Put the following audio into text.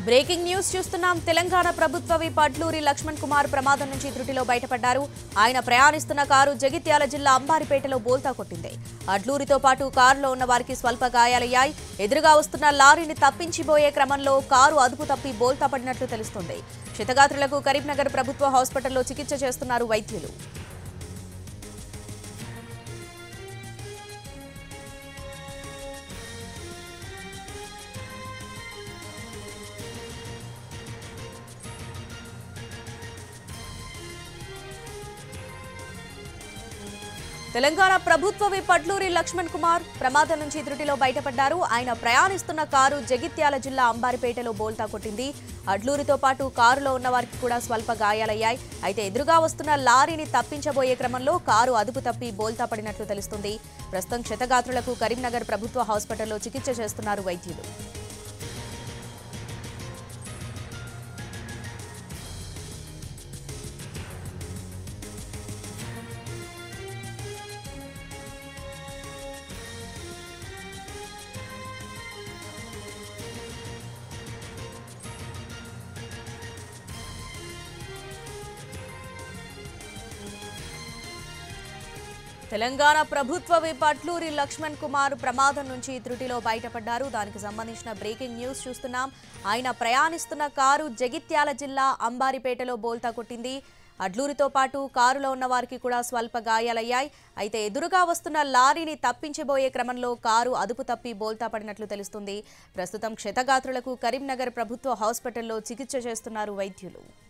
Breaking news చూస్తున్నాం. తెలంగాణ ప్రభుత్వ whip Adluri Laxman Kumar ప్రమాదం నుంచి త్రుటిలో బయటపడ్డారు. ఆయన ప్రయాణిస్తున్న కారు జగిత్యాల జిల్లా అంబారిపేటలో బోల్తా కొట్టింది. అడ్లూరితో పాటు కారులో ఉన్న వారికి స్వల్ప గాయాలయ్యాయి. ఎదురుగా వస్తున్న లారీని తప్పించిపోయే క్రమంలో కారు అదుపు తప్పి బోల్తా పడినట్లు తెలుస్తోంది. క్షతగాత్రులకు కరీంనగర్ ప్రభుత్వ హాస్పిటల్లో చికిత్స చేస్తున్నారు వైద్యులు. తెలంగాణ ప్రభుత్వ విప్ అడ్లూరి లక్ష్మణ్ కుమార్ ప్రమాదం నుంచి త్రుటిలో బయటపడ్డారు. ఆయన ప్రయాణిస్తున్న కారు జగిత్యాల జిల్లా అంబారిపేటలో బోల్తా కొట్టింది. అడ్లూరితో పాటు కారులో ఉన్న వారికి కూడా స్వల్ప గాయాలయ్యాయి. అయితే ఎదురుగా వస్తున్న లారీని తప్పించబోయే క్రమంలో కారు అదుపు తప్పి బోల్తా పడినట్లు తెలుస్తుంది. ప్రస్తుతం క్షతగాత్రులకు కరీంనగర్ ప్రభుత్వ హాస్పిటల్లో చికిత్స చేస్తున్నారు వైద్యులు. తెలంగాణ ప్రభుత్వ విప్ అడ్లూరి లక్ష్మణ్ కుమార్ ప్రమాదం నుంచి త్రుటిలో బయటపడ్డారు. దానికి సంబంధించిన బ్రేకింగ్ న్యూస్ చూస్తున్నాం. ఆయన ప్రయాణిస్తున్న కారు జగిత్యాల జిల్లా అంబారిపేటలో బోల్తా కొట్టింది. అడ్లూరితో పాటు కారులో ఉన్న వారికి కూడా స్వల్ప గాయాలయ్యాయి. అయితే ఎదురుగా వస్తున్న లారీని తప్పించబోయే క్రమంలో కారు అదుపు తప్పి బోల్తా పడినట్లు తెలుస్తుంది. ప్రస్తుతం క్షతగాత్రులకు కరీంనగర్ ప్రభుత్వ హాస్పిటల్లో చికిత్స చేస్తున్నారు వైద్యులు.